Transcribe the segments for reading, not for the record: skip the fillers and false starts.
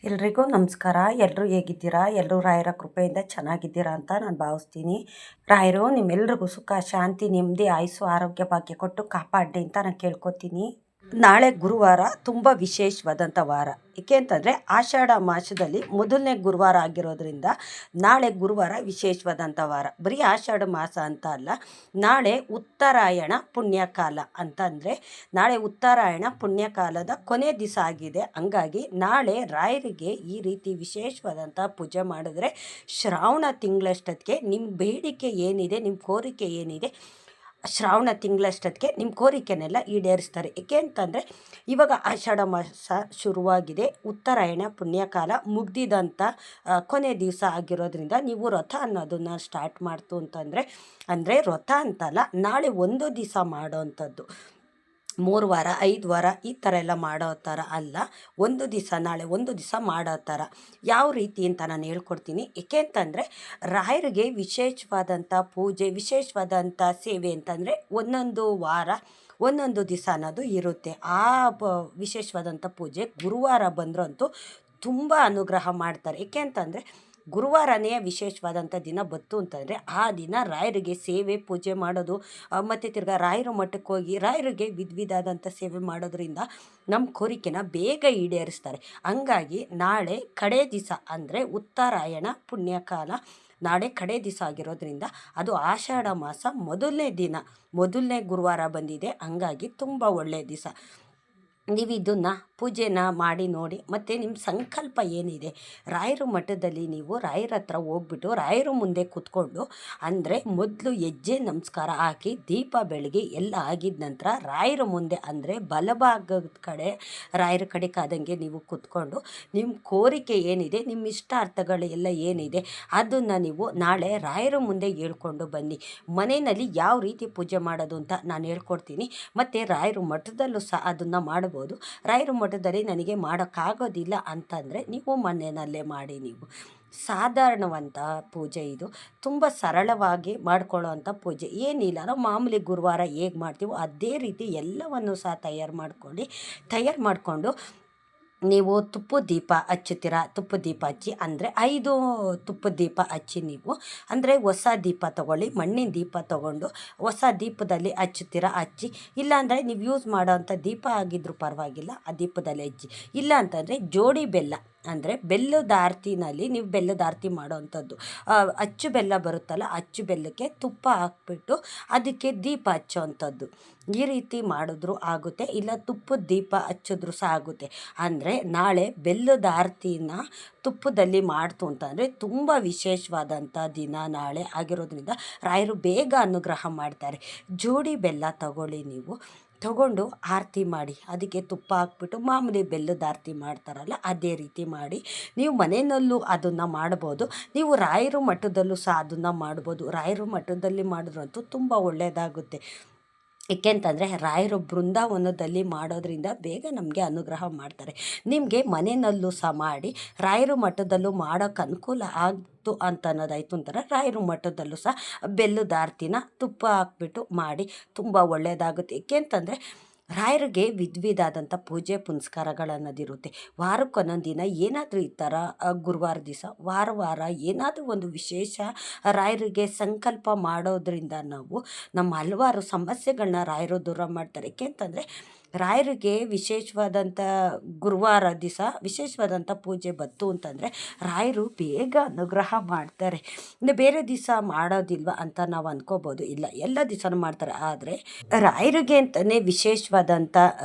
ಎಲ್ರಿಗೂ ನಮಸ್ಕಾರ. ಎಲ್ಲರೂ ಹೇಗಿದ್ದೀರಾ? ಎಲ್ಲರೂ ರಾಯರ ಕೃಪೆಯಿಂದ ಚೆನ್ನಾಗಿದ್ದೀರಾ ಅಂತ ನಾನು ಭಾವಿಸ್ತೀನಿ. ರಾಯರು ನಿಮ್ಮೆಲ್ರಿಗೂ ಸುಖ, ಶಾಂತಿ, ನೆಮ್ಮದಿ, ಆಯುಸ್ಸು, ಆರೋಗ್ಯ, ಭಾಗ್ಯ ಕೊಟ್ಟು ಕಾಪಾಡಲಿ ಅಂತ ನಾನು ಕೇಳ್ಕೊತೀನಿ. ನಾಳೆ ಗುರುವಾರ ತುಂಬ ವಿಶೇಷವಾದಂಥ ವಾರ. ಏಕೆ ಅಂತಂದರೆ ಆಷಾಢ ಮಾಸದಲ್ಲಿ ಮೊದಲನೇ ಗುರುವಾರ ಆಗಿರೋದ್ರಿಂದ ನಾಳೆ ಗುರುವಾರ ವಿಶೇಷವಾದಂಥ ವಾರ. ಬರೀ ಆಷಾಢ ಮಾಸ ಅಂತ ಅಲ್ಲ, ನಾಳೆ ಉತ್ತರಾಯಣ ಪುಣ್ಯಕಾಲ ಅಂತಂದರೆ ನಾಳೆ ಉತ್ತರಾಯಣ ಪುಣ್ಯಕಾಲದ ಕೊನೆ ದಿವಸ ಆಗಿದೆ. ಹಂಗಾಗಿ ನಾಳೆ ರಾಯರಿಗೆ ಈ ರೀತಿ ವಿಶೇಷವಾದಂಥ ಪೂಜೆ ಮಾಡಿದ್ರೆ ಶ್ರಾವಣ ತಿಂಗಳಷ್ಟೊತ್ತಿಗೆ ನಿಮ್ಮ ಬೇಡಿಕೆ ಏನಿದೆ, ನಿಮ್ಮ ಕೋರಿಕೆ ಏನಿದೆ, ಶ್ರಾವಣ ತಿಂಗಳಷ್ಟೊತ್ತಿಗೆ ನಿಮ್ಮ ಕೋರಿಕೆನೆಲ್ಲ ಈಡೇರಿಸ್ತಾರೆ. ಏಕೆ ಅಂತಂದರೆ ಇವಾಗ ಆಷಾಢ ಮಾಸ ಶುರುವಾಗಿದೆ, ಉತ್ತರಾಯಣ ಪುಣ್ಯಕಾಲ ಮುಗ್ದಿದಂಥ ಕೊನೆ ದಿವಸ ಆಗಿರೋದ್ರಿಂದ ನೀವು ವ್ರತ ಅನ್ನೋದನ್ನು ಸ್ಟಾರ್ಟ್ ಮಾಡ್ತು ಅಂದರೆ ವ್ರತ ಅಂತಲ್ಲ, ನಾಳೆ ಒಂದು ದಿವಸ ಮಾಡೋವಂಥದ್ದು. 3 ವಾರ 5 ವಾರ ಈ ಥರ ಎಲ್ಲ ಮಾಡೋ ಥರ ಅಲ್ಲ, ಒಂದು ದಿವಸ, ನಾಳೆ ಒಂದು ದಿವಸ ಮಾಡೋ ಥರ. ಯಾವ ರೀತಿ ಅಂತ ನಾನು ಹೇಳ್ಕೊಡ್ತೀನಿ. ಏಕೆ ಅಂತಂದರೆ ರಾಯರಿಗೆ ವಿಶೇಷವಾದಂಥ ಪೂಜೆ, ವಿಶೇಷವಾದಂಥ ಸೇವೆ ಅಂತಂದರೆ ಒಂದೊಂದು ವಾರ ಒಂದೊಂದು ದಿವಸ ಅನ್ನೋದು ಇರುತ್ತೆ. ಆ ವಿಶೇಷವಾದಂಥ ಪೂಜೆ ಗುರುವಾರ ಬಂದ್ರಂತೂ ತುಂಬ ಅನುಗ್ರಹ ಮಾಡ್ತಾರೆ. ಏಕೆ ಅಂತಂದರೆ ಗುರುವಾರನೇ ವಿಶೇಷವಾದಂಥ ದಿನ ಬತ್ತು ಅಂತಂದರೆ ಆ ದಿನ ರಾಯರಿಗೆ ಸೇವೆ ಪೂಜೆ ಮಾಡೋದು, ಮತ್ತು ತಿರ್ಗಾ ರಾಯರ ಮಠಕ್ಕೆ ಹೋಗಿ ರಾಯರಿಗೆ ವಿಧವಾದಂಥ ಸೇವೆ ಮಾಡೋದ್ರಿಂದ ನಮ್ಮ ಕೋರಿಕೆನ ಬೇಗ ಈಡೇರಿಸ್ತಾರೆ. ಹಂಗಾಗಿ ನಾಳೆ ಕಡೆ ದಿವಸ ಅಂದರೆ ಉತ್ತರಾಯಣ ಪುಣ್ಯಕಾಲ ನಾಳೆ ಕಡೆ ದಿವಸ ಆಗಿರೋದ್ರಿಂದ ಅದು ಆಷಾಢ ಮಾಸ ಮೊದಲನೇ ಗುರುವಾರ ಬಂದಿದೆ. ಹಂಗಾಗಿ ತುಂಬ ಒಳ್ಳೆಯ ದಿವಸ. ನೀವು ಇದನ್ನು ಪೂಜೆನ ಮಾಡಿ ನೋಡಿ. ಮತ್ತು ನಿಮ್ಮ ಸಂಕಲ್ಪ ಏನಿದೆ, ರಾಯರ ಮಠದಲ್ಲಿ ನೀವು ರಾಯರ ಹತ್ರ ಹೋಗ್ಬಿಟ್ಟು ರಾಯರ ಮುಂದೆ ಕೂತ್ಕೊಂಡು, ಅಂದರೆ ಮೊದಲು ಹೆಜ್ಜೆ ನಮಸ್ಕಾರ ಹಾಕಿ ದೀಪ ಬೆಳಗ್ಗೆ ಎಲ್ಲ ಆಗಿದ ನಂತರ ರಾಯರ ಮುಂದೆ ಅಂದರೆ ಬಲಭಾಗದ ಕಡೆ ರಾಯರ ಕಡೆ ಕಾದಂಗೆ ನೀವು ಕೂತ್ಕೊಂಡು ನಿಮ್ಮ ಕೋರಿಕೆ ಏನಿದೆ, ನಿಮ್ಮ ಇಷ್ಟಾರ್ಥಗಳು ಎಲ್ಲ ಏನಿದೆ ಅದನ್ನು ನೀವು ನಾಳೆ ರಾಯರ ಮುಂದೆ ಹೇಳ್ಕೊಂಡು ಬನ್ನಿ. ಮನೆಯಲ್ಲಿ ಯಾವ ರೀತಿ ಪೂಜೆ ಮಾಡೋದು ಅಂತ ನಾನು ಹೇಳ್ಕೊಡ್ತೀನಿ. ಮತ್ತು ರಾಯರ ಮಠದಲ್ಲೂ ಸಹ ಅದನ್ನು ಮಾಡಬಹುದು. ರಾಯರ ಮಠದಲ್ಲಿ ನನಗೆ ಮಾಡೋಕ್ಕಾಗೋದಿಲ್ಲ ಅಂತಂದರೆ ನೀವು ಮನೆಯಲ್ಲೇ ಮಾಡಿ. ನೀವು ಸಾಧಾರಣವಂಥ ಪೂಜೆ ಇದು, ತುಂಬ ಸರಳವಾಗಿ ಮಾಡ್ಕೊಳ್ಳೋವಂಥ ಪೂಜೆ. ಏನಿಲ್ಲ, ನಾವು ಮಾಮೂಲಿ ಗುರುವಾರ ಹೇಗೆ ಮಾಡ್ತೀವೋ ಅದೇ ರೀತಿ ಎಲ್ಲವನ್ನು ಸಹ ತಯಾರು ಮಾಡಿಕೊಂಡು ನೀವು ತುಪ್ಪದ ದೀಪ ಹಚ್ಚುತ್ತೀರ. ತುಪ್ಪದ ದೀಪ ಹಚ್ಚಿ ಅಂದರೆ 5 ತುಪ್ಪದ ದೀಪ ಹಚ್ಚಿ ನೀವು, ಅಂದರೆ ಹೊಸ ದೀಪ ತೊಗೊಳ್ಳಿ, ಮಣ್ಣಿನ ದೀಪ ತೊಗೊಂಡು ಹೊಸ ದೀಪದಲ್ಲಿ ಹಚ್ಚಿ, ಇಲ್ಲಾಂದರೆ ನೀವು ಯೂಸ್ ಮಾಡೋವಂಥ ದೀಪ ಆಗಿದ್ರೂ ಪರವಾಗಿಲ್ಲ, ಆ ದೀಪದಲ್ಲಿ ಹಚ್ಚಿ. ಇಲ್ಲ ಅಂತಂದರೆ ಜೋಡಿ ಬೆಲ್ಲ ಅಂದರೆ ಬೆಲ್ಲದ ಆರತಿನಲ್ಲಿ ನೀವು ಬೆಲ್ಲದ ಆರತಿ ಮಾಡೋವಂಥದ್ದು, ಅಚ್ಚು ಬೆಲ್ಲ ಬರುತ್ತಲ್ಲ, ಅಚ್ಚು ಬೆಲ್ಲಕ್ಕೆ ತುಪ್ಪ ಹಾಕ್ಬಿಟ್ಟು ಅದಕ್ಕೆ ದೀಪ ಹಚ್ಚೋವಂಥದ್ದು. ಈ ರೀತಿ ಮಾಡಿದ್ರೂ ಆಗುತ್ತೆ, ಇಲ್ಲ ತುಪ್ಪದ ದೀಪ ಹಚ್ಚಿದ್ರೂ ಸಹ ಆಗುತ್ತೆ. ಅಂದರೆ ನಾಳೆ ಬೆಲ್ಲದ ಆರತಿನ ತುಪ್ಪದಲ್ಲಿ ಮಾಡ್ತು ಅಂತಂದರೆ ತುಂಬ ವಿಶೇಷವಾದಂಥ ದಿನ ನಾಳೆ ಆಗಿರೋದ್ರಿಂದ ರಾಯರು ಬೇಗ ಅನುಗ್ರಹ ಮಾಡ್ತಾರೆ. ಜೋಡಿ ಬೆಲ್ಲ ತಗೊಳ್ಳಿ, ನೀವು ತಗೊಂಡು ಆರತಿ ಮಾಡಿ, ಅದಕ್ಕೆ ತುಪ್ಪ ಹಾಕ್ಬಿಟ್ಟು ಮಾಮೂಲಿ ಬೆಲ್ಲದ ಆರತಿ ಮಾಡ್ತಾರಲ್ಲ ಅದೇ ರೀತಿ ಮಾಡಿ. ನೀವು ಮನೆಯಲ್ಲೂ ಅದನ್ನು ಮಾಡ್ಬೋದು, ನೀವು ರಾಯರ ಮಠದಲ್ಲೂ ಸಹ ಅದನ್ನು ಮಾಡ್ಬೋದು. ರಾಯರ ಮಠದಲ್ಲಿ ಮಾಡಿದ್ರಂತೂ ತುಂಬ ಒಳ್ಳೆಯದಾಗುತ್ತೆ. ಏಕೆಂತಂದರೆ ರಾಯರು ಬೃಂದಾವನದಲ್ಲಿ ಮಾಡೋದ್ರಿಂದ ಬೇಗ ನಮಗೆ ಅನುಗ್ರಹ ಮಾಡ್ತಾರೆ. ನಿಮಗೆ ಮನೆಯಲ್ಲೂ ಸಹ ಮಾಡಿ ರಾಯರ ಮಠದಲ್ಲೂ ಮಾಡೋಕ್ಕೆ ಅನುಕೂಲ ಆಗ್ತು ಅಂತ ಅನ್ನೋದಾಯಿತು ಅಂತಾರೆ, ರಾಯರ ಮಠದಲ್ಲೂ ಸಹ ಬೆಲ್ಲದ ಆರತಿನ ತುಪ್ಪ ಹಾಕ್ಬಿಟ್ಟು ಮಾಡಿ, ತುಂಬ ಒಳ್ಳೆಯದಾಗುತ್ತೆ. ಏಕೆಂತಂದರೆ ರಾಯರಿಗೆ ವಿಧವಾದಂಥ ಪೂಜೆ ಪುನಸ್ಕಾರಗಳನ್ನೋದಿರುತ್ತೆ. ವಾರಕ್ಕೊಂದೊಂದು ದಿನ ಏನಾದರೂ ಈ ಥರ ಗುರುವಾರ ದಿವಸ ವಾರ ಏನಾದರೂ ಒಂದು ವಿಶೇಷ ರಾಯರಿಗೆ ಸಂಕಲ್ಪ ಮಾಡೋದ್ರಿಂದ ನಾವು ನಮ್ಮ ಹಲವಾರು ಸಮಸ್ಯೆಗಳನ್ನ ರಾಯರು ದೂರ ಮಾಡ್ತಾರೆ. ಏಕೆಂತಂದರೆ ರಾಯರಿಗೆ ವಿಶೇಷವಾದಂಥ ಗುರುವಾರ ದಿವಸ ವಿಶೇಷವಾದಂಥ ಪೂಜೆ ಬತ್ತು ಅಂತಂದರೆ ರಾಯರು ಬೇಗ ಅನುಗ್ರಹ ಮಾಡ್ತಾರೆ. ಇನ್ನು ಬೇರೆ ದಿವಸ ಮಾಡೋದಿಲ್ವ ಅಂತ ನಾವು ಅಂದ್ಕೋಬೋದು, ಇಲ್ಲ, ಎಲ್ಲ ದಿವಸನೂ ಮಾಡ್ತಾರೆ. ಆದರೆ ರಾಯರಿಗೆ ಅಂತಲೇ ವಿಶೇಷವಾದಂಥ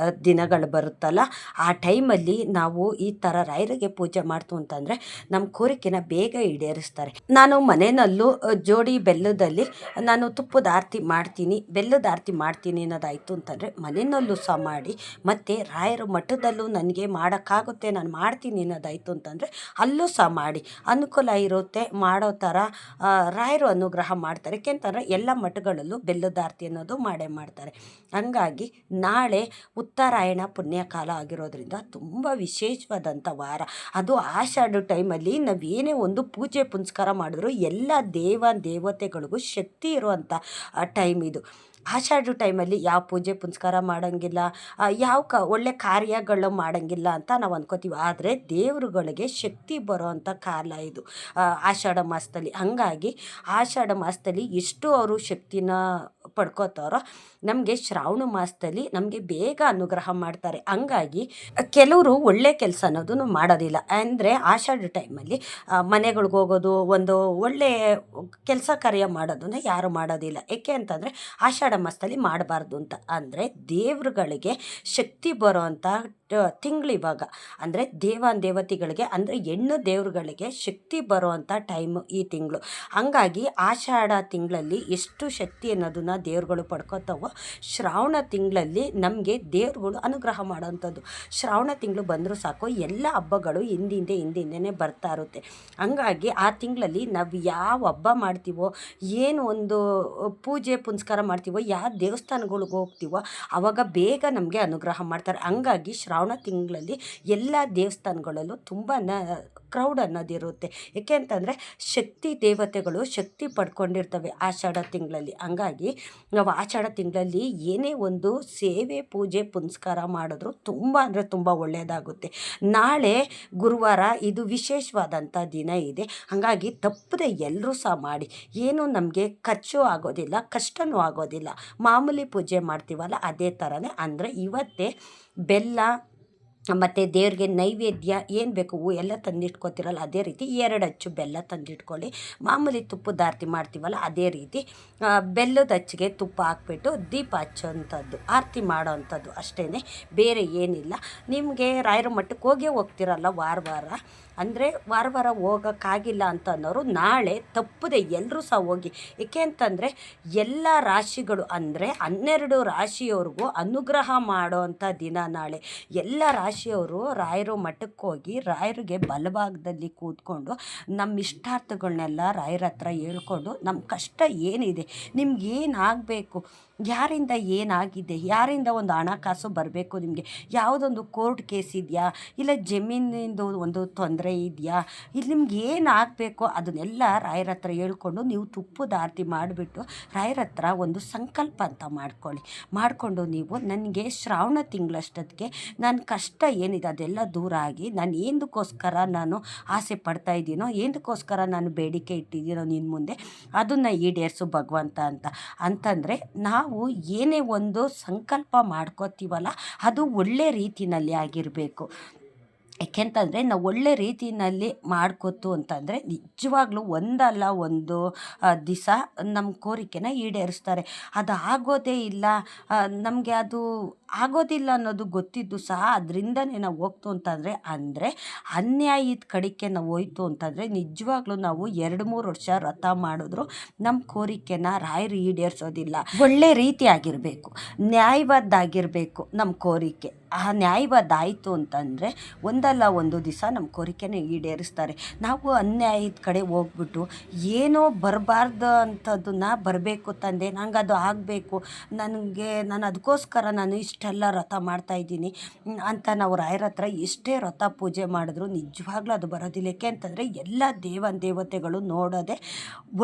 ದಿನಗಳು ಬರುತ್ತಲ್ಲ, ಆ ಟೈಮಲ್ಲಿ ನಾವು ಈ ಥರ ರಾಯರಿಗೆ ಪೂಜೆ ಮಾಡ್ತು ಅಂತಂದರೆ ನಮ್ಮ ಕೋರಿಕೆನ ಬೇಗ ಈಡೇರಿಸ್ತಾರೆ. ನಾನು ಮನೆಯಲ್ಲೂ ಜೋಡಿ ಬೆಲ್ಲದಲ್ಲಿ ನಾನು ತುಪ್ಪದ ಆರತಿ ಮಾಡ್ತೀನಿ, ಬೆಲ್ಲದ ಆರತಿ ಮಾಡ್ತೀನಿ ಅನ್ನೋದಾಯಿತು ಅಂತಂದರೆ ಮನೆಯಲ್ಲೂ ಸಹ ಮಾಡಿ. ಮತ್ತು ರಾಯರ ಮಠದಲ್ಲೂ ನನಗೆ ಮಾಡೋಕ್ಕಾಗುತ್ತೆ, ನಾನು ಮಾಡ್ತೀನಿ ಅನ್ನೋದಾಯಿತು ಅಂತಂದರೆ ಅಲ್ಲೂ ಸಹ ಮಾಡಿ. ಅನುಕೂಲ ಇರುತ್ತೆ ಮಾಡೋ ಥರ ರಾಯರು ಅನುಗ್ರಹ ಮಾಡ್ತಾರೆ. ಏಕೆಂತಂದರೆ ಎಲ್ಲ ಮಠಗಳಲ್ಲೂ ಬೆಲ್ಲದ ಆರತಿ ಅನ್ನೋದು ಮಾಡೇ ಮಾಡ್ತಾರೆ. ಹಂಗಾಗಿ ನಾಳೆ ಉತ್ತರಾಯಣ ಪುಣ್ಯಕಾಲ ಆಗಿರೋದ್ರಿಂದ ತುಂಬ ವಿಶೇಷವಾದಂಥ ವಾರ. ಅದು ಆಷಾಢ ಟೈಮಲ್ಲಿ ನಾವೇನೇ ಒಂದು ಪೂಜೆ ಪುನಸ್ಕಾರ ಮಾಡಿದ್ರು ಎಲ್ಲ ದೇವತೆಗಳಿಗೂ ಶಕ್ತಿ ಇರುವಂಥ ಟೈಮ್ ಇದು. ಆಷಾಢ ಟೈಮಲ್ಲಿ ಯಾವ ಪೂಜೆ ಪುನಸ್ಕಾರ ಮಾಡೋಂಗಿಲ್ಲ, ಯಾವ ಒಳ್ಳೆ ಕಾರ್ಯಗಳು ಮಾಡೋಂಗಿಲ್ಲ ಅಂತ ನಾವು ಅಂದ್ಕೋತೀವಿ. ಆದರೆ ದೇವರುಗಳಿಗೆ ಶಕ್ತಿ ಬರೋವಂಥ ಕಾಲ ಇದು ಆಷಾಢ ಮಾಸದಲ್ಲಿ. ಹಾಗಾಗಿ ಆಷಾಢ ಮಾಸದಲ್ಲಿ ಎಷ್ಟು ಅವರು ಶಕ್ತಿನ ಪಡ್ಕೋತಾರೋ, ನಮಗೆ ಶ್ರಾವಣ ಮಾಸದಲ್ಲಿ ನಮಗೆ ಬೇಗ ಅನುಗ್ರಹ ಮಾಡ್ತಾರೆ. ಹಂಗಾಗಿ ಕೆಲವರು ಒಳ್ಳೆ ಕೆಲಸ ಅನ್ನೋದನ್ನು ಮಾಡೋದಿಲ್ಲ. ಅಂದರೆ ಆಷಾಢ ಟೈಮಲ್ಲಿ ಮನೆಗಳ್ಗೆ ಹೋಗೋದು, ಒಂದು ಒಳ್ಳೆ ಕೆಲಸ ಕಾರ್ಯ ಮಾಡೋದನ್ನು ಯಾರು ಮಾಡೋದಿಲ್ಲ. ಏಕೆ ಅಂತಂದರೆ ಆಷಾಢ ಮಾಸದಲ್ಲಿ ಮಾಡಬಾರ್ದು ಅಂತ. ಅಂದರೆ ದೇವರುಗಳಿಗೆ ಶಕ್ತಿ ಬರೋ ಅಂಥ ತಿಂಗಳು ಇವಾಗ. ಅಂದರೆ ದೇವತೆಗಳಿಗೆ, ಅಂದರೆ ಹೆಣ್ಣು ದೇವರುಗಳಿಗೆ ಶಕ್ತಿ ಬರುವಂಥ ಟೈಮು ಈ ತಿಂಗಳು. ಹಂಗಾಗಿ ಆಷಾಢ ತಿಂಗಳಲ್ಲಿ ಎಷ್ಟು ಶಕ್ತಿ ಅನ್ನೋದನ್ನು ದೇವ್ರುಗಳು ಪಡ್ಕೋತಾವೋ, ಶ್ರಾವಣ ತಿಂಗಳಲ್ಲಿ ನಮಗೆ ದೇವ್ರುಗಳು ಅನುಗ್ರಹ ಮಾಡೋವಂಥದ್ದು. ಶ್ರಾವಣ ತಿಂಗಳು ಬಂದರೂ ಸಾಕು, ಎಲ್ಲ ಹಬ್ಬಗಳು ಹಿಂದಿಂದನೇ ಬರ್ತಾ ಇರುತ್ತೆ. ಹಂಗಾಗಿ ಆ ತಿಂಗಳಲ್ಲಿ ನಾವು ಯಾವ ಹಬ್ಬ ಮಾಡ್ತೀವೋ, ಏನು ಒಂದು ಪೂಜೆ ಪುನಸ್ಕಾರ ಮಾಡ್ತೀವೋ, ಯಾವ ದೇವಸ್ಥಾನಗಳ್ಗೆ ಹೋಗ್ತೀವೋ, ಆವಾಗ ಬೇಗ ನಮಗೆ ಅನುಗ್ರಹ ಮಾಡ್ತಾರೆ. ಹಂಗಾಗಿ ಶ್ರಾವಣ ತಿಂಗಳಲ್ಲಿ ಎಲ್ಲ ದೇವಸ್ಥಾನಗಳಲ್ಲೂ ತುಂಬ ಕ್ರೌಡ್ ಅನ್ನೋದಿರುತ್ತೆ. ಏಕೆ ಅಂತಂದರೆ ಶಕ್ತಿ ದೇವತೆಗಳು ಶಕ್ತಿ ಪಡ್ಕೊಂಡಿರ್ತವೆ ಆಷಾಢ ತಿಂಗಳಲ್ಲಿ. ಹಂಗಾಗಿ ನಾವು ಆಷಾಢ ತಿಂಗಳಲ್ಲಿ ಏನೇ ಒಂದು ಸೇವೆ ಪೂಜೆ ಪುನಸ್ಕಾರ ಮಾಡಿದ್ರು ತುಂಬ ಅಂದರೆ ತುಂಬ ಒಳ್ಳೆಯದಾಗುತ್ತೆ. ನಾಳೆ ಗುರುವಾರ, ಇದು ವಿಶೇಷವಾದಂಥ ದಿನ ಇದೆ. ಹಾಗಾಗಿ ತಪ್ಪದೆ ಎಲ್ಲರೂ ಸಹ ಮಾಡಿ. ಏನು ನಮಗೆ ಖರ್ಚು ಆಗೋದಿಲ್ಲ, ಕಷ್ಟವೂ ಆಗೋದಿಲ್ಲ. ಮಾಮೂಲಿ ಪೂಜೆ ಮಾಡ್ತೀವಲ್ಲ ಅದೇ ಥರನೇ. ಅಂದರೆ ಇವತ್ತೇ ಬೆಲ್ಲ ಮತ್ತು ದೇವ್ರಿಗೆ ನೈವೇದ್ಯ ಏನು ಬೇಕು ಹೂವು ಎಲ್ಲ ತಂದಿಟ್ಕೊತಿರಲ್ಲ, ಅದೇ ರೀತಿ 2 ಅಚ್ಚು ಬೆಲ್ಲ ತಂದಿಟ್ಕೊಳ್ಳಿ. ಮಾಮೂಲಿ ತುಪ್ಪದ ಆರತಿ ಮಾಡ್ತೀವಲ್ಲ ಅದೇ ರೀತಿ ಬೆಲ್ಲದ ಅಚ್ಚಿಗೆ ತುಪ್ಪ ಹಾಕ್ಬಿಟ್ಟು ದೀಪ ಹಚ್ಚೋವಂಥದ್ದು, ಆರತಿ ಮಾಡೋ ಅಂಥದ್ದು ಅಷ್ಟೇ, ಬೇರೆ ಏನಿಲ್ಲ. ನಿಮಗೆ ರಾಯರ ಮಠಕ್ಕೆ ಹೋಗ್ತಿರಲ್ಲ ವಾರ, ಅಂದರೆ ವಾರ ಹೋಗೋಕ್ಕಾಗಿಲ್ಲ ಅಂತ ಅನ್ನೋರು ನಾಳೆ ತಪ್ಪದೆ ಎಲ್ಲರೂ ಸಹ ಹೋಗಿ. ಏಕೆ ಅಂತಂದರೆ ಎಲ್ಲ ರಾಶಿಗಳು, ಅಂದರೆ 12 ರಾಶಿಯವ್ರಿಗೂ ಅನುಗ್ರಹ ಮಾಡೋ ಅಂಥ ದಿನ ನಾಳೆ. ಎಲ್ಲ ರಾಶಿಯವರು ರಾಯರ ಮಠಕ್ಕೆ ಹೋಗಿ ರಾಯರಿಗೆ ಬಲಭಾಗದಲ್ಲಿ ಕೂತ್ಕೊಂಡು ನಮ್ಮ ಇಷ್ಟಾರ್ಥಗಳನ್ನೆಲ್ಲ ರಾಯರ ಹತ್ರ ಹೇಳ್ಕೊಂಡು, ನಮ್ಮ ಕಷ್ಟ ಏನಿದೆ, ನಿಮ್ಗೇನಾಗಬೇಕು, ಯಾರಿಂದ ಏನಾಗಿದೆ, ಯಾರಿಂದ ಒಂದು ಹಣಕಾಸು ಬರಬೇಕು, ನಿಮಗೆ ಯಾವುದೊಂದು ಕೋರ್ಟ್ ಕೇಸ್ ಇದೆಯಾ, ಇಲ್ಲ ಜಮೀನಿಂದು ಒಂದು ತೊಂದರೆ ಇದೆಯಾ, ಇಲ್ಲಿ ನಿಮ್ಗೆ ಏನಾಗಬೇಕೋ ಅದನ್ನೆಲ್ಲ ರಾಯರ ಹತ್ರ ಹೇಳ್ಕೊಂಡು ನೀವು ತುಪ್ಪದ ಆರತಿ ಮಾಡಿಬಿಟ್ಟು ರಾಯರ ಹತ್ರ ಒಂದು ಸಂಕಲ್ಪ ಅಂತ ಮಾಡಿಕೊಂಡು ನೀವು ನನಗೆ ಶ್ರಾವಣ ತಿಂಗಳಷ್ಟೊತ್ತಿಗೆ ನನ್ನ ಕಷ್ಟ ಏನಿದೆ ಅದೆಲ್ಲ ದೂರ ಆಗಿ, ನಾನು ಏನಕ್ಕೋಸ್ಕರ ನಾನು ಆಸೆ ಪಡ್ತಾ ಇದ್ದೀನೋ, ಏನಕ್ಕೋಸ್ಕರ ನಾನು ಬೇಡಿಕೆ ಇಟ್ಟಿದ್ದೀನೋ ನಿನ್ನ ಮುಂದೆ, ಅದನ್ನು ಈಡೇರಿಸು ಭಗವಂತ ಅಂತಂದರೆ ನಾವು ಏನೇ ಒಂದು ಸಂಕಲ್ಪ ಮಾಡ್ಕೋತೀವಲ್ಲ ಅದು ಒಳ್ಳೆ ರೀತಿಯಲ್ಲಿ ಆಗಿರಬೇಕು. ಏಕೆಂತಂದರೆ ನಾವು ಒಳ್ಳೆ ರೀತಿಯಲ್ಲಿ ಮಾಡ್ಕೊತು ಅಂತಂದರೆ ನಿಜವಾಗ್ಲೂ ಒಂದಲ್ಲ ಒಂದು ದಿವಸ ನಮ್ಮ ಕೋರಿಕೆನ ಈಡೇರಿಸ್ತಾರೆ. ಅದು ಆಗೋದೇ ಇಲ್ಲ, ನಮಗೆ ಅದು ಆಗೋದಿಲ್ಲ ಅನ್ನೋದು ಗೊತ್ತಿದ್ದು ಸಹ ಅದರಿಂದನೇ ನಾವು ಹೋಗ್ತು ಅಂತಂದರೆ, ಅಂದರೆ ಅನ್ಯಾಯದ ಕಡೆಗೆ ನಾವು ಹೋಯ್ತು ಅಂತಂದರೆ ನಿಜವಾಗ್ಲೂ ನಾವು 2-3 ವರ್ಷ ವ್ರತ ಮಾಡಿದ್ರು ನಮ್ಮ ಕೋರಿಕೆನ ರಾಯರು ಈಡೇರಿಸೋದಿಲ್ಲ. ಒಳ್ಳೆ ರೀತಿ ಆಗಿರಬೇಕು, ನ್ಯಾಯಬದ್ಧಾಗಿರಬೇಕು ನಮ್ಮ ಕೋರಿಕೆ. ಆ ನ್ಯಾಯಬದ್ಧ ಆಯಿತು ಅಂತಂದರೆ ಒಂದಲ್ಲ ಒಂದು ದಿವಸ ನಮ್ಮ ಕೋರಿಕೆನ ಈಡೇರಿಸ್ತಾರೆ. ನಾವು ಅನ್ಯಾಯದ ಕಡೆ ಹೋಗ್ಬಿಟ್ಟು ಏನೋ ಬರಬಾರ್ದು ಅಂಥದ್ದನ್ನು ಬರಬೇಕು ತಂದೆ, ನಂಗೆ ಅದು ಆಗಬೇಕು, ನಾನು ಅದಕ್ಕೋಸ್ಕರ ನಾನು ಇಷ್ಟೆಲ್ಲ ವ್ರತ ಮಾಡ್ತಾಯಿದ್ದೀನಿ ಅಂತ ನಾವು ರಾಯರ ಹತ್ರ ಎಷ್ಟೇ ವ್ರತ ಪೂಜೆ ಮಾಡಿದ್ರು ನಿಜವಾಗ್ಲೂ ಅದು ಬರೋದಿಲ್ಲ. ಏಕೆ ಅಂತಂದರೆ ಎಲ್ಲ ದೇವತೆಗಳು ನೋಡೋದೆ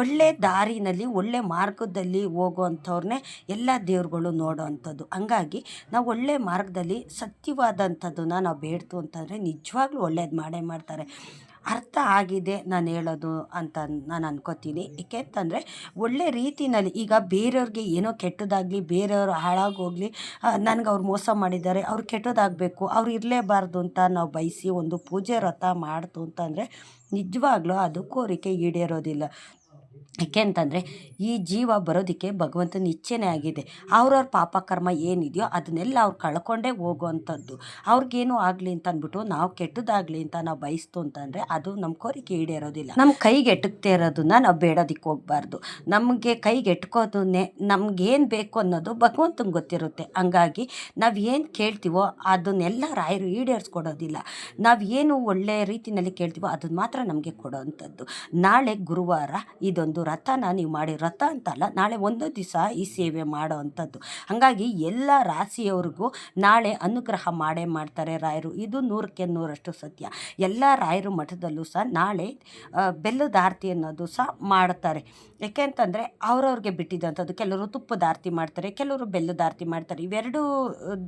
ಒಳ್ಳೆ ದಾರಿನಲ್ಲಿ, ಒಳ್ಳೆ ಮಾರ್ಗದಲ್ಲಿ ಹೋಗುವಂಥವ್ರನ್ನೇ ಎಲ್ಲ ದೇವ್ರುಗಳು ನೋಡೋ ಅಂಥದ್ದು. ಹಂಗಾಗಿ ನಾವು ಒಳ್ಳೆ ಮಾರ್ಗದಲ್ಲಿ ಸತ್ಯವಾದಂಥದ್ದನ್ನು ನಾವು ಬೇಡ್ತು ಅಂತಂದರೆ ನಿಜವಾಗ್ಲೂ ಒಳ್ಳೇದು ಮಾಡೇ ಮಾಡ್ತಾರೆ. ಅರ್ಥ ಆಗಿದೆ ನಾನು ಹೇಳೋದು ಅಂತ ನಾನು ಅನ್ಕೋತೀನಿ. ಏಕೆ ಅಂತಂದರೆ ಒಳ್ಳೆ ರೀತಿಯಲ್ಲಿ, ಈಗ ಬೇರೆಯವ್ರಿಗೆ ಏನೋ ಕೆಟ್ಟದಾಗಲಿ, ಬೇರೆಯವರು ಹಾಳಾಗೋಗಲಿ, ನನಗೆ ಅವ್ರು ಮೋಸ ಮಾಡಿದ್ದಾರೆ, ಅವ್ರು ಕೆಟ್ಟದಾಗಬೇಕು, ಅವ್ರು ಇರಲೇಬಾರ್ದು ಅಂತ ನಾವು ಬಯಸಿ ಒಂದು ಪೂಜೆ ವ್ರತ ಮಾಡ್ತು ಅಂತಂದರೆ ನಿಜವಾಗ್ಲೂ ಅದು ಕೋರಿಕೆ ಈಡೇರೋದಿಲ್ಲ. ಏಕೆ ಅಂತಂದರೆ ಈ ಜೀವ ಬರೋದಕ್ಕೆ ಭಗವಂತನ ಇಚ್ಛೆನೇ ಆಗಿದೆ. ಅವ್ರವ್ರ ಪಾಪ ಕರ್ಮ ಏನಿದೆಯೋ ಅದನ್ನೆಲ್ಲ ಅವ್ರು ಕಳ್ಕೊಂಡೇ ಹೋಗುವಂಥದ್ದು. ಅವ್ರಿಗೇನು ಆಗಲಿ ಅಂತ ಅಂದ್ಬಿಟ್ಟು ನಾವು ಕೆಟ್ಟದಾಗಲಿ ಅಂತ ನಾವು ಬಯಸ್ತು ಅಂತಂದರೆ ಅದು ನಮ್ಮ ಕೋರಿಕೆ ಈಡೇರೋದಿಲ್ಲ. ನಮ್ಮ ಕೈಗೆ ಎಟುಕ್ತಾ ಇರೋದನ್ನು ನಾವು ಬೇಡೋದಕ್ಕೆ ಹೋಗಬಾರ್ದು. ನಮಗೆ ಕೈಗೆ ಎಟ್ಕೋದನ್ನೇ, ನಮಗೇನು ಬೇಕು ಅನ್ನೋದು ಭಗವಂತಂಗೆ ಗೊತ್ತಿರುತ್ತೆ. ಹಂಗಾಗಿ ನಾವು ಏನು ಕೇಳ್ತೀವೋ ಅದನ್ನೆಲ್ಲ ರಾಯರು ಈಡೇರಿಸ್ಕೊಡೋದಿಲ್ಲ. ನಾವು ಏನು ಒಳ್ಳೆಯ ರೀತಿಯಲ್ಲಿ ಕೇಳ್ತೀವೋ ಅದನ್ನು ಮಾತ್ರ ನಮಗೆ ಕೊಡೋವಂಥದ್ದು. ನಾಳೆ ಗುರುವಾರ, ಇದೊಂದು ವ್ರತನ ನೀವು ಮಾಡಿ, ವ್ರತ ಅಂತಲ್ಲ, ನಾಳೆ ಒಂದು ದಿವಸ ಈ ಸೇವೆ ಮಾಡೋ ಅಂಥದ್ದು. ಹಾಗಾಗಿ ಎಲ್ಲ ರಾಶಿಯವ್ರಿಗೂ ನಾಳೆ ಅನುಗ್ರಹ ಮಾಡೇ ಮಾಡ್ತಾರೆ ರಾಯರು. ಇದು 100ಕ್ಕೆ 100ರಷ್ಟು ಸತ್ಯ. ಎಲ್ಲ ರಾಯರು ಮಠದಲ್ಲೂ ಸಹ ನಾಳೆ ಬೆಲ್ಲದ ಆರತಿ ಅನ್ನೋದು ಸಹ ಮಾಡ್ತಾರೆ. ಯಾಕೆ ಅಂತಂದರೆ ಅವ್ರವ್ರಿಗೆ ಬಿಟ್ಟಿದ್ದಂಥದ್ದು. ಕೆಲವರು ತುಪ್ಪದ ಆರತಿ ಮಾಡ್ತಾರೆ, ಕೆಲವರು ಬೆಲ್ಲದ ಆರತಿ ಮಾಡ್ತಾರೆ. ಇವೆರಡೂ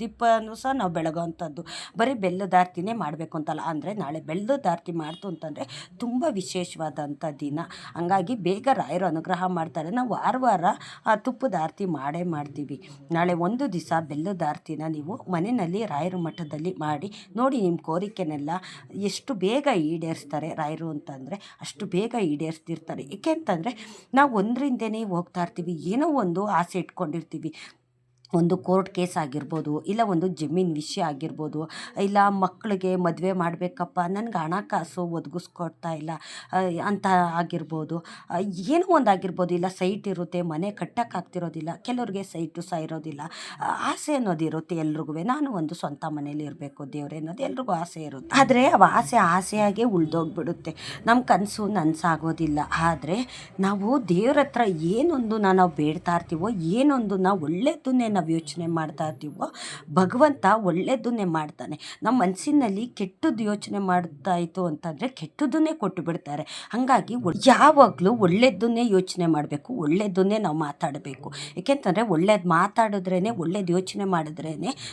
ದೀಪನೂ ಸಹ ನಾವು ಬೆಳಗೋವಂಥದ್ದು. ಬರೀ ಬೆಲ್ಲದ ಆರತಿನೇ ಮಾಡಬೇಕು ಅಂತಲ್ಲ. ಅಂದರೆ ನಾಳೆ ಬೆಲ್ಲದ ಆರತಿ ಮಾಡ್ತು ಅಂತಂದರೆ ತುಂಬ ವಿಶೇಷವಾದಂಥ ದಿನ. ಹಂಗಾಗಿ ಬೇಗ ರಾಯರು ಅನುಗ್ರಹ ಮಾಡ್ತಾರೆ. ನಾವು ವಾರ ತುಪ್ಪದ ಆರತಿ ಮಾಡೇ ಮಾಡ್ತೀವಿ. ನಾಳೆ ಒಂದು ದಿವಸ ಬೆಲ್ಲದ ಆರತಿನ ನೀವು ಮನೆಯಲ್ಲಿ ರಾಯರ ಮಠದಲ್ಲಿ ಮಾಡಿ ನೋಡಿ. ನಿಮ್ಮ ಕೋರಿಕೆನೆಲ್ಲ ಎಷ್ಟು ಬೇಗ ಈಡೇರಿಸ್ತಾರೆ ರಾಯರು ಅಂತಂದರೆ ಅಷ್ಟು ಬೇಗ ಈಡೇರಿಸ್ತಿರ್ತಾರೆ. ಏಕೆ ಅಂತಂದರೆ ನಾವು ಒಂದರಿಂದನೇ ಹೋಗ್ತಾ ಇರ್ತೀವಿ, ಏನೋ ಒಂದು ಆಸೆ ಇಟ್ಕೊಂಡಿರ್ತೀವಿ. ಒಂದು ಕೋರ್ಟ್ ಕೇಸ್ ಆಗಿರ್ಬೋದು, ಇಲ್ಲ ಒಂದು ಜಮೀನು ವಿಷಯ ಆಗಿರ್ಬೋದು, ಇಲ್ಲ ಮಕ್ಕಳಿಗೆ ಮದುವೆ ಮಾಡಬೇಕಪ್ಪ, ನನಗೆ ಹಣಕಾಸು ಒದಗಿಸ್ಕೊಡ್ತಾ ಇಲ್ಲ ಅಂತ ಆಗಿರ್ಬೋದು, ಏನೋ ಒಂದು ಆಗಿರ್ಬೋದು. ಇಲ್ಲ ಸೈಟ್ ಇರುತ್ತೆ, ಮನೆ ಕಟ್ಟೋಕ್ಕಾಗ್ತಿರೋದಿಲ್ಲ, ಕೆಲವ್ರಿಗೆ ಸೈಟು ಸಹ ಇರೋದಿಲ್ಲ. ಆಸೆ ಅನ್ನೋದು ಇರುತ್ತೆ ಎಲ್ರಿಗೂ. ನಾನು ಒಂದು ಸ್ವಂತ ಮನೇಲಿ ಇರಬೇಕು ದೇವ್ರೆ ಅನ್ನೋದು ಎಲ್ರಿಗೂ ಆಸೆ ಇರುತ್ತೆ. ಆದರೆ ಆ ಆಸೆಯಾಗೇ ಉಳ್ದೋಗ್ಬಿಡುತ್ತೆ. ನಮ್ಮ ಕನಸು ನನಸಾಗೋದಿಲ್ಲ. ಆದರೆ ನಾವು ದೇವ್ರ ಹತ್ರ ಏನೊಂದು ನಾವು ಬೇಡ್ತಾ ಇರ್ತೀವೋ, ಏನೊಂದು ನಾವು ಒಳ್ಳೆಯದನ್ನೇ ನಾವು ಯೋಚನೆ ಮಾಡ್ತಾ ಇರ್ತೀವೋ, ಭಗವಂತ ಒಳ್ಳೆಯದನ್ನೇ ಮಾಡ್ತಾನೆ. ನಮ್ಮ ಮನಸ್ಸಿನಲ್ಲಿ ಕೆಟ್ಟದ್ದು ಯೋಚನೆ ಮಾಡ್ತಾಯಿತ್ತು ಅಂತಂದರೆ ಕೆಟ್ಟದನ್ನೇ ಕೊಟ್ಟು ಬಿಡ್ತಾರೆ. ಹಾಗಾಗಿ ಯಾವಾಗಲೂ ಒಳ್ಳೆಯದನ್ನೇ ಯೋಚನೆ ಮಾಡಬೇಕು, ಒಳ್ಳೆಯದನ್ನೇ ನಾವು ಮಾತಾಡಬೇಕು. ಏಕೆಂತಂದರೆ ಒಳ್ಳೇದು ಮಾತಾಡಿದ್ರೇ, ಒಳ್ಳೇದು ಯೋಚನೆ ಮಾಡಿದ್ರೇ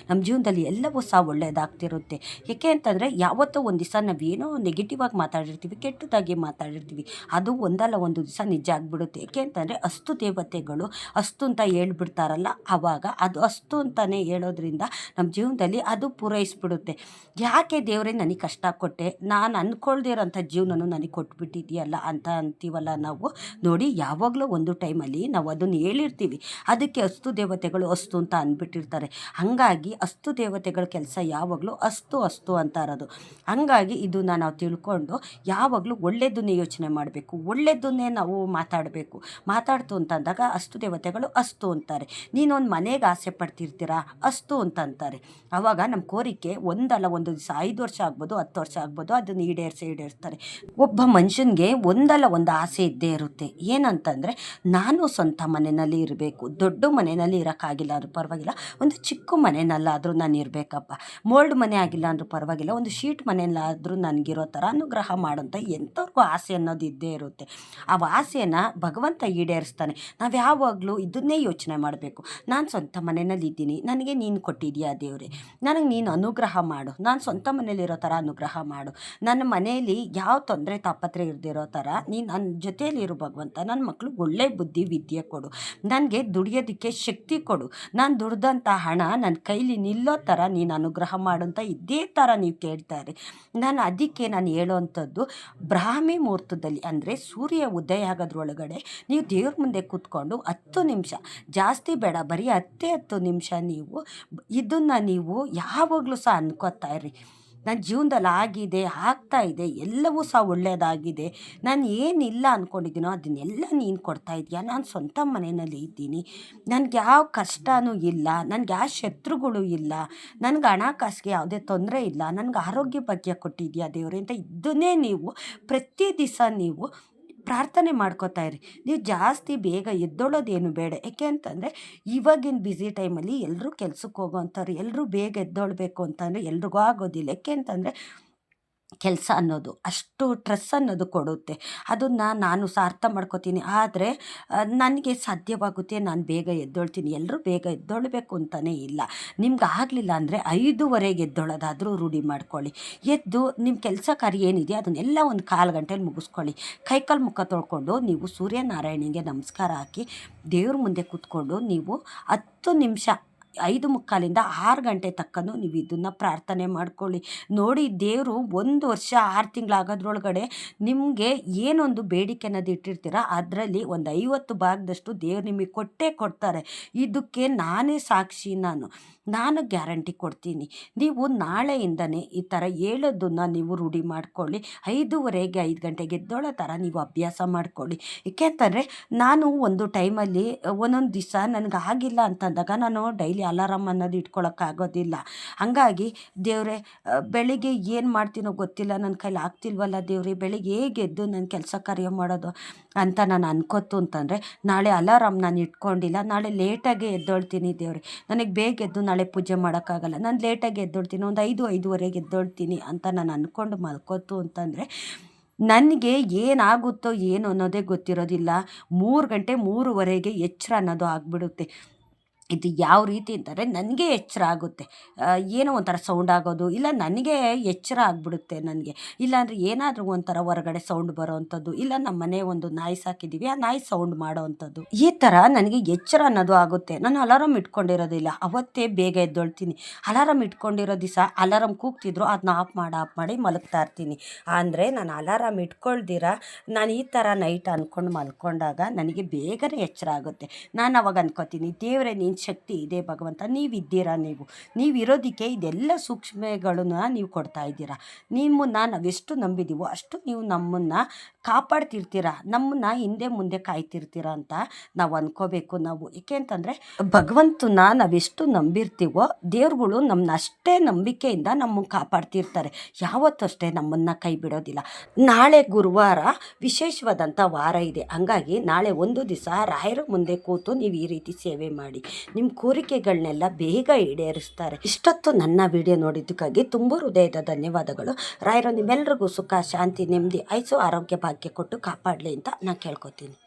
ನಮ್ಮ ಜೀವನದಲ್ಲಿ ಎಲ್ಲವೂ ಸಹ ಒಳ್ಳೆಯದಾಗ್ತಿರುತ್ತೆ. ಏಕೆ ಅಂತಂದರೆ ಯಾವತ್ತೋ ಒಂದು ದಿವಸ ನಾವೇನೋ ನೆಗೆಟಿವ್ ಆಗಿ ಮಾತಾಡಿರ್ತೀವಿ, ಕೆಟ್ಟದಾಗಿ ಮಾತಾಡಿರ್ತೀವಿ. ಅದು ಒಂದಲ್ಲ ಒಂದು ದಿವಸ ನಿಜ ಆಗಿಬಿಡುತ್ತೆ. ಏಕೆ ಅಂತಂದರೆ ಅಸ್ತು ದೇವತೆಗಳು ಅಸ್ತು ಅಂತ ಹೇಳ್ಬಿಡ್ತಾರಲ್ಲ, ಆವಾಗ ಅದು ಅಸ್ತು ಅಂತಲೇ ಹೇಳೋದ್ರಿಂದ ನಮ್ಮ ಜೀವನದಲ್ಲಿ ಅದು ಪೂರೈಸ್ಬಿಡುತ್ತೆ. ಯಾಕೆ ದೇವರೇ ನನಗೆ ಕಷ್ಟ ಕೊಟ್ಟೆ, ನಾನು ಅಂದ್ಕೊಳ್ದೇ ಇರೋಂಥ ಜೀವನನೂ ನನಗೆ ಕೊಟ್ಬಿಟ್ಟಿದೆಯಲ್ಲ ಅಂತ ಅಂತೀವಲ್ಲ ನಾವು. ನೋಡಿ, ಯಾವಾಗಲೂ ಒಂದು ಟೈಮಲ್ಲಿ ನಾವು ಅದನ್ನು ಹೇಳಿರ್ತೀವಿ, ಅದಕ್ಕೆ ಅಸ್ತು ದೇವತೆಗಳು ಅಸ್ತು ಅಂತ ಅಂದ್ಬಿಟ್ಟಿರ್ತಾರೆ. ಹಾಗಾಗಿ ಅಸ್ತು ದೇವತೆಗಳ ಕೆಲಸ ಯಾವಾಗಲೂ ಅಸ್ತು ಅಸ್ತು ಅಂತ ಇರೋದು. ಹಾಗಾಗಿ ಇದನ್ನು ನಾವು ತಿಳ್ಕೊಂಡು ಯಾವಾಗಲೂ ಒಳ್ಳೆಯದನ್ನೇ ಯೋಚನೆ ಮಾಡಬೇಕು, ಒಳ್ಳೆಯದನ್ನೇ ನಾವು ಮಾತಾಡಬೇಕು. ಮಾತಾಡ್ತು ಅಂತಂದಾಗ ಅಸ್ತು ದೇವತೆಗಳು ಅಸ್ತು ಅಂತಾರೆ. ನೀನೊಂದು ಮನೆಗೆ ಆಸೆ ಪಡ್ತಿರ್ತೀರಾ, ಅಸ್ತು ಅಂತ ಅಂತಾರೆ. ಆವಾಗ ನಮ್ಮ ಕೋರಿಕೆ ಒಂದಲ್ಲ ಒಂದು ದಿವಸ 5 ವರ್ಷ ಆಗ್ಬೋದು, 10 ವರ್ಷ ಆಗ್ಬೋದು, ಅದನ್ನು ಈಡೇರಿಸ್ತಾರೆ. ಒಬ್ಬ ಮನುಷ್ಯನಿಗೆ ಒಂದಲ್ಲ ಒಂದು ಆಸೆ ಇದ್ದೇ ಇರುತ್ತೆ. ಏನಂತಂದರೆ ನಾನು ಸ್ವಂತ ಮನೆಯಲ್ಲಿ ಇರಬೇಕು. ದೊಡ್ಡ ಮನೆಯಲ್ಲಿ ಇರೋಕ್ಕಾಗಿಲ್ಲ ಅಂದ್ರೂ ಪರವಾಗಿಲ್ಲ, ಒಂದು ಚಿಕ್ಕ ಮನೆಯಲ್ಲಾದರೂ ನಾನು ಇರಬೇಕಪ್ಪ. ಮೋಲ್ಡ್ ಮನೆ ಆಗಿಲ್ಲ ಅಂದರೂ ಪರವಾಗಿಲ್ಲ, ಒಂದು ಶೀಟ್ ಮನೆಯಲ್ಲಾದರೂ ನನಗಿರೋ ಥರ ಅನುಗ್ರಹ ಮಾಡೋಂಥ ಎಂಥವ್ರಿಗೂ ಆಸೆ ಅನ್ನೋದು ಇದ್ದೇ ಇರುತ್ತೆ. ಆ ಆಸೆಯನ್ನು ಭಗವಂತ ಈಡೇರಿಸ್ತಾನೆ. ನಾವು ಯಾವಾಗಲೂ ಇದನ್ನೇ ಯೋಚನೆ ಮಾಡಬೇಕು. ನಾನು ಸ್ವಂತ ಮನೆಯಲ್ಲಿ ಇದ್ದೀನಿ, ನನಗೆ ನೀನು ಕೊಟ್ಟಿದ್ದೀಯಾ ದೇವರೇ, ನನಗೆ ನೀನು ಅನುಗ್ರಹ ಮಾಡು, ನಾನು ಸ್ವಂತ ಮನೇಲಿರೋ ಥರ ಅನುಗ್ರಹ ಮಾಡು. ನನ್ನ ಮನೆಯಲ್ಲಿ ಯಾವ ತೊಂದರೆ ತಾಪತ್ರೆ ಇರದಿರೋ ಥರ ನೀನು ನನ್ನ ಜೊತೆಯಲ್ಲಿ ಇರು ಭಗವಂತ. ನನ್ನ ಮಕ್ಳಿಗೆ ಒಳ್ಳೆ ಬುದ್ಧಿ ವಿದ್ಯೆ ಕೊಡು, ನನಗೆ ದುಡಿಯೋದಕ್ಕೆ ಶಕ್ತಿ ಕೊಡು, ನಾನು ದುಡ್ದಂಥ ಹಣ ನನ್ನ ಕೈಲಿ ನಿಲ್ಲೋ ಥರ ನೀನು ಅನುಗ್ರಹ ಮಾಡು ಅಂತ ಇದೇ ಥರ ನೀವು ಕೇಳ್ತಾರೆ. ಅದಕ್ಕೆ ನಾನು ಹೇಳೋವಂಥದ್ದು, ಬ್ರಾಹ್ಮಿ ಮುಹೂರ್ತದಲ್ಲಿ ಅಂದರೆ ಸೂರ್ಯ ಉದಯ ಆಗೋದ್ರೊಳಗಡೆ ನೀವು ದೇವ್ರ ಮುಂದೆ ಕೂತ್ಕೊಂಡು 10 ನಿಮಿಷ, ಜಾಸ್ತಿ ಬೇಡ, ಬರೀ 10 ನಿಮಿಷ ನೀವು ಇದನ್ನು ನೀವು ಯಾವಾಗಲೂ ಸಹ ಅನ್ಕೋತಾ ಇರಿ. ನನ್ನ ಜೀವನದಲ್ಲಿ ಆಗಿದೆ, ಆಗ್ತಾ ಇದೆ, ಎಲ್ಲವೂ ಸಹ ಒಳ್ಳೆಯದಾಗಿದೆ. ನಾನು ಏನಿಲ್ಲ ಅಂದ್ಕೊಂಡಿದ್ದೀನೋ ಅದನ್ನೆಲ್ಲ ನೀನು ಕೊಡ್ತಾ ಇದೆಯಾ. ನಾನು ಸ್ವಂತ ಮನೆಯಲ್ಲಿ ಇದ್ದೀನಿ, ನನಗೆ ಯಾವ ಕಷ್ಟವೂ ಇಲ್ಲ, ನನಗೆ ಯಾವ ಶತ್ರುಗಳು ಇಲ್ಲ, ನನಗೆ ಹಣಕಾಸಿಗೆ ಯಾವುದೇ ತೊಂದರೆ ಇಲ್ಲ, ನನಗೆ ಆರೋಗ್ಯ ಭಾಗ್ಯ ಕೊಟ್ಟಿದೆಯಾ ದೇವರೇ ಅಂತ ಇದನ್ನೇ ನೀವು ಪ್ರತಿ ದಿವಸ ನೀವು ಪ್ರಾರ್ಥನೆ ಮಾಡ್ಕೋತಾ ಇರಿ. ನೀವು ಜಾಸ್ತಿ ಬೇಗ ಎದ್ದೇಳೋದೇನು ಬೇಡ. ಏಕೆ ಅಂತಂದರೆ ಇವಾಗಿನ ಬ್ಯುಸಿ ಟೈಮಲ್ಲಿ ಎಲ್ಲರೂ ಕೆಲ್ಸಕ್ಕೆ ಹೋಗೋವಂಥವ್ರು, ಎಲ್ಲರೂ ಬೇಗ ಎದ್ದೇಳಬೇಕು ಅಂತಂದರೆ ಎಲ್ರಿಗೂ ಆಗೋದಿಲ್ಲ. ಏಕೆ ಅಂತಂದರೆ ಕೆಲಸ ಅನ್ನೋದು ಅಷ್ಟು ಸ್ಟ್ರೆಸ್ ಅನ್ನೋದು ಕೊಡುತ್ತೆ. ಅದನ್ನು ನಾನು ಸಹ ಅರ್ಥ ಮಾಡ್ಕೋತೀನಿ. ಆದರೆ ನನಗೆ ಸಾಧ್ಯವಾಗುತ್ತೆ, ನಾನು ಬೇಗ ಎದ್ದೇಳ್ತೀನಿ. ಎಲ್ಲರೂ ಬೇಗ ಎದ್ದೇಳಬೇಕು ಅಂತಲೇ ಇಲ್ಲ. ನಿಮ್ಗೆ ಆಗಲಿಲ್ಲ ಅಂದರೆ 5:15ಗೆ ಎದ್ದೇಳೋದಾದರೂ ರೂಢಿ ಮಾಡ್ಕೊಳ್ಳಿ. ಎದ್ದು ನಿಮ್ಮ ಕೆಲಸ ಕಾರ್ಯ ಏನಿದೆ ಅದನ್ನೆಲ್ಲ ಒಂದು 1/4 ಗಂಟೆಲಿ ಮುಗಿಸ್ಕೊಳ್ಳಿ. ಕೈಕಾಲು ಮುಖ ತೊಳ್ಕೊಂಡು ನೀವು ಸೂರ್ಯನಾರಾಯಣನಿಗೆ ನಮಸ್ಕಾರ ಹಾಕಿ ದೇವ್ರ ಮುಂದೆ ಕೂತ್ಕೊಂಡು ನೀವು 10 ನಿಮಿಷ 5:45ರಿಂದ 6 ಗಂಟೆ ತಕ್ಕನೂ ನೀವು ಇದನ್ನು ಪ್ರಾರ್ಥನೆ ಮಾಡ್ಕೊಳ್ಳಿ. ನೋಡಿ, ದೇವರು 1 ವರ್ಷ 6 ತಿಂಗಳಾಗೋದ್ರೊಳಗಡೆ ನಿಮಗೆ ಏನೊಂದು ಬೇಡಿಕೆ ಅನ್ನೋದು ಇಟ್ಟಿರ್ತೀರ ಅದರಲ್ಲಿ ಒಂದು 50 ಭಾಗದಷ್ಟು ದೇವ್ರು ನಿಮಗೆ ಕೊಟ್ಟೇ ಕೊಡ್ತಾರೆ. ಇದಕ್ಕೆ ನಾನೇ ಸಾಕ್ಷಿ. ನಾನು ಗ್ಯಾರಂಟಿ ಕೊಡ್ತೀನಿ. ನೀವು ನಾಳೆಯಿಂದನೇ ಈ ಥರ ಹೇಳೋದನ್ನು ನೀವು ರೂಢಿ ಮಾಡ್ಕೊಳ್ಳಿ. 5:15ಗೆ 5 ಗಂಟೆಗೆ ಎದ್ದೇಳೋ ಥರ ನೀವು ಅಭ್ಯಾಸ ಮಾಡ್ಕೊಳ್ಳಿ. ಏಕೆ ಅಂತಂದರೆ ನಾನು ಒಂದು ಟೈಮಲ್ಲಿ ಒಂದೊಂದು ದಿವಸ ನನಗೆ ಆಗಿಲ್ಲ ಅಂತಂದಾಗ ನಾನು ಡೈಲಿ ಅಲಾರಾಮ್ ಅನ್ನೋದು ಇಟ್ಕೊಳಕ್ಕಾಗೋದಿಲ್ಲ. ಹಂಗಾಗಿ ದೇವ್ರೆ ಬೆಳಿಗ್ಗೆ ಏನು ಮಾಡ್ತೀನೋ ಗೊತ್ತಿಲ್ಲ, ನನ್ನ ಕೈಲಿ ಆಗ್ತಿಲ್ವಲ್ಲ ದೇವ್ರೆ, ಬೆಳಿಗ್ಗೆ ಹೇಗೆ ಎದ್ದು ನನ್ನ ಕೆಲಸ ಕಾರ್ಯ ಮಾಡೋದು ಅಂತ ನಾನು ಅನ್ಕೋತು ಅಂತಂದರೆ, ನಾಳೆ ಅಲಾರಾಮ್ ನಾನು ಇಟ್ಕೊಂಡಿಲ್ಲ, ನಾಳೆ ಲೇಟಾಗೆ ಎದ್ದೊಳ್ತೀನಿ ದೇವ್ರೆ, ನನಗೆ ಬೇಗ ಎದ್ದು ನಾಳೆ ಪೂಜೆ ಮಾಡೋಕ್ಕಾಗಲ್ಲ, ನಾನು ಲೇಟಾಗಿ ಎದ್ದೊಳ್ತೀನಿ, ಒಂದು 5:05ವರೆಗೆ ಎದ್ದೊಳ್ತೀನಿ ಅಂತ ನಾನು ಅಂದ್ಕೊಂಡು ಮಲ್ಕೋತು ಅಂತಂದರೆ ನನಗೆ ಏನಾಗುತ್ತೋ ಏನು ಅನ್ನೋದೇ ಗೊತ್ತಿರೋದಿಲ್ಲ. 3 ಗಂಟೆ 3:15ಗೆ ಎಚ್ಚರ ಅನ್ನೋದು ಆಗಿಬಿಡುತ್ತೆ. ಇದು ಯಾವ ರೀತಿ ಅಂತಾರೆ, ನನಗೆ ಎಚ್ಚರ ಆಗುತ್ತೆ, ಏನೋ ಒಂಥರ ಸೌಂಡ್ ಆಗೋದು, ಇಲ್ಲ ನನಗೆ ಎಚ್ಚರ ಆಗಿಬಿಡುತ್ತೆ ನನಗೆ, ಇಲ್ಲಾಂದರೆ ಏನಾದರೂ ಒಂಥರ ಹೊರಗಡೆ ಸೌಂಡ್ ಬರೋ ಅಂಥದ್ದು, ಇಲ್ಲ ನಮ್ಮ ಮನೆ ಒಂದು ನಾಯಿ ಸಾಕಿದ್ದೀವಿ, ಆ ನಾಯಿ ಸೌಂಡ್ ಮಾಡೋ ಅಂಥದ್ದು, ಈ ಥರ ನನಗೆ ಎಚ್ಚರ ಅನ್ನೋದು ಆಗುತ್ತೆ. ನಾನು ಅಲಾರಾಮ್ ಇಟ್ಕೊಂಡಿರೋದಿಲ್ಲ, ಅವತ್ತೇ ಬೇಗ ಎದ್ದೊಳ್ತೀನಿ. ಅಲಾರಾಮ್ ಇಟ್ಕೊಂಡಿರೋ ದಿವಸ ಅಲಾರಾಮ್ ಕೂಗ್ತಿದ್ರು ಅದನ್ನ ಆಫ್ ಮಾಡಿ ಮಲಗ್ತಾ ಇರ್ತೀನಿ. ಅಂದರೆ ನಾನು ಅಲಾರಾಮ್ ಇಟ್ಕೊಳ್ದಿರ ನಾನು ಈ ಥರ ನೈಟ್ ಅಂದ್ಕೊಂಡು ಮಲ್ಕೊಂಡಾಗ ನನಗೆ ಬೇಗನೆ ಎಚ್ಚರ ಆಗುತ್ತೆ. ನಾನು ಅವಾಗ ಅನ್ಕೋತೀನಿ, ದೇವರೇ ನೀನು ಶಕ್ತಿ ಇದೆ ಭಗವಂತ, ನೀವಿದ್ದೀರಾ, ನೀವು ಇರೋದಕ್ಕೆ ಇದೆಲ್ಲ ಸೂಕ್ಷ್ಮಗಳನ್ನ ನೀವು ಕೊಡ್ತಾ ಇದ್ದೀರಾ. ನಿಮ್ಮನ್ನು ನಾವೆಷ್ಟು ನಂಬಿದ್ದೀವೋ ಅಷ್ಟು ನೀವು ನಮ್ಮನ್ನು ಕಾಪಾಡ್ತಿರ್ತೀರ, ನಮ್ಮನ್ನು ಹಿಂದೆ ಮುಂದೆ ಕಾಯ್ತಿರ್ತೀರ ಅಂತ ನಾವು ಅನ್ಕೋಬೇಕು. ಏಕೆ ಅಂತಂದರೆ ಭಗವಂತನ ನಾವೆಷ್ಟು ನಂಬಿರ್ತೀವೋ ದೇವ್ರುಗಳು ನಮ್ಮನ್ನ ಅಷ್ಟೇ ನಂಬಿಕೆಯಿಂದ ನಮ್ಮನ್ನು ಕಾಪಾಡ್ತಿರ್ತಾರೆ, ಯಾವತ್ತೂ ಅಷ್ಟೇ ನಮ್ಮನ್ನು ಕೈ ಬಿಡೋದಿಲ್ಲ. ನಾಳೆ ಗುರುವಾರ ವಿಶೇಷವಾದಂಥ ವಾರ ಇದೆ, ಹಂಗಾಗಿ ನಾಳೆ ಒಂದು ದಿವಸ ರಾಯರ ಮುಂದೆ ಕೂತು ನೀವು ಈ ರೀತಿ ಸೇವೆ ಮಾಡಿ, ನಿಮ್ಮ ಕೋರಿಕೆಗಳನ್ನೆಲ್ಲ ಬೇಗ ಈಡೇರಿಸ್ತಾರೆ. ಇಷ್ಟೊತ್ತು ನನ್ನ ವಿಡಿಯೋ ನೋಡಿದ್ದಕ್ಕಾಗಿ ತುಂಬ ಹೃದಯದ ಧನ್ಯವಾದಗಳು. ರಾಯರು ನಿಮ್ಮೆಲ್ರಿಗೂ ಸುಖ, ಶಾಂತಿ, ನೆಮ್ಮದಿ, ಆಯುಸ್ಸು, ಆರೋಗ್ಯ, ಭಾಗ್ಯ ಕೊಟ್ಟು ಕಾಪಾಡಲಿ ಅಂತ ನಾನು ಕೇಳ್ಕೊತೀನಿ.